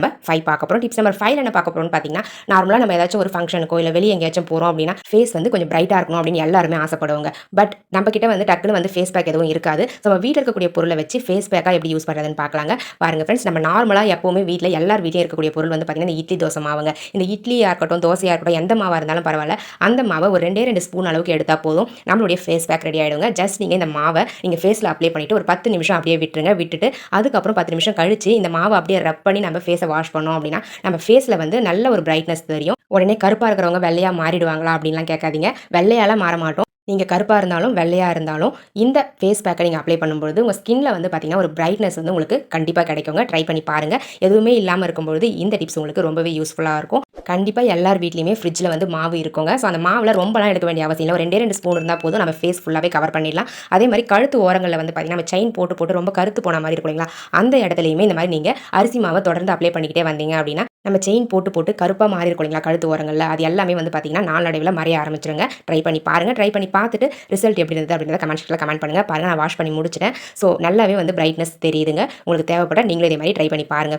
Number 5 பார்க்க போறோம். Tips number 5ல என்ன பார்க்க போறோம்னு பார்த்தீங்கன்னா, நார்மலா நம்ம ஏதாச்சும் ஒரு ஃபங்ஷனுக்கோ இல்ல வெளிய எங்கேயாச்சும் போறோம் அப்படின்னா, ஃபேஸ் வந்து கொஞ்சம் பிரைட்டா இருக்கணும் அப்படின்னு எல்லாருமே ஆசைப்படுவாங்க. பட் நம்ம கிட்ட வந்து டக்குனு வந்து ஃபேஸ் பேக் எதுவும் இருக்காது. ஸோ நம்ம வீட்ல இருக்கக்கூடிய பொருள வச்சு ஃபேஸ் பேக்கா எப்படி யூஸ் பண்றதுன்னு பார்க்கலாங்க. பாருங்க ஃப்ரெண்ட்ஸ், நம்ம நார்மலா எப்பவுமே வீட்ல எல்லார் வீட்லயும் இருக்கக்கூடிய பொருள் வந்து பார்த்தீங்கன்னா, இந்த இட்லி தோசை மாவுங்க. இந்த இட்லியா இருக்கட்டும், தோசையா இருக்கட்டும், எந்த மாவா இருந்தாலும் பரவால்ல. அந்த மாவ ஒரு 2 ஸ்பூன் அளவுக்கு எடுத்தா போதும். நம்மளுடைய ஃபேஸ் பேக் ரெடி ஆயிடுங்க. ஜஸ்ட் நீங்க இந்த மாவ நீங்க ஃபேஸ்ல அப்ளை பண்ணிட்டு ஒரு 10 நிமிஷம் அப்படியே விட்டுருங்க. விட்டுட்டு அதுக்கப்புறம் 10 நிமிஷம் கழிச்சு இந்த மாவ அப்படியே ரப் பண்ணி நம்ம ஃபேஸ வாஷ் பண்ணோம் அப்படின்னா, நம்ம ஃபேஸ்ல வந்து நல்ல ஒரு பிரைட்னஸ் தெரியும். உடனே கருப்பா இருக்கிறவங்க வெள்ளையா மாறிடுவாங்களா அப்படின்லாம் கேட்காதீங்க. வெள்ளையால மாற மாட்டோம். நீங்க கருப்பா இருந்தாலும், வெள்ளையா இருந்தாலும் இந்த ஃபேஸ் பேக்க நீங்க அப்ளை பண்ணும்பொழுது உங்க ஸ்கின்ல வந்து பார்த்தீங்கன்னா, ஒரு பிரைட்னஸ் வந்து உங்களுக்கு கண்டிப்பா கிடைக்குங்க. ட்ரை பண்ணி பாருங்க. எதுவுமே இல்லாம இருக்கும்பொழுது இந்த டிப்ஸ் உங்களுக்கு ரொம்பவே யூஸ்ஃபுல்லா இருக்கும். கண்டிப்பா எல்லார் வீட்லயுமே ஃப்ரிட்ஜ்ல வந்து மாவு இருக்குங்க. ஸோ அந்த மாவுல ரொம்பலாம் எடுக்க வேண்டிய அவசியம் இல்ல. ஒரு 2 ஸ்பூன் இருந்தா போதும். நம்ம ஃபேஸ் ஃபுல்லாவே கவர் பண்ணிடலாம். அதே மாரி கழுத்து ஓரங்கள்ல வந்து பார்த்தீங்கன்னா, நம்ம செயின் போட்டு போட்டு ரொம்ப கருத்து போன மாரி இருக்கும் இல்லைங்களா? அந்த இடத்துலயுமே இந்த மாரி நீங்க அரிசி மாவ தொடர்ந்து அப்ளை பண்ணிக்கிட்டே வந்தீங்க அப்படின்னா, நம்ம செயின் போட்டு போட்டு கருப்பா மாறி இருக்கும் இல்லைங்களா? கழுத்து ஓரங்கள்ல அது எல்லாமே வந்து பார்த்தீங்கன்னா, நாளடைவுல மறைய ஆரம்பிச்சுருங்க. ட்ரை பண்ணி பாருங்க. ட்ரை பண்ணி பார்த்துட்டு ரிசல்ட் எப்படி இருந்தது அப்படின்றத கமெண்ட் செக்ஷன்ல கமெண்ட் பண்ணுங்க. பாருங்க, நான் வாஷ் பண்ணி முடிச்சுட்டேன். ஸோ நல்லாவே வந்து பிரைட்னஸ் தெரியுதுங்க. உங்களுக்கு தேவைப்பட்டா நீங்களும் இதே மாரி ட்ரை பண்ணி பாருங்க.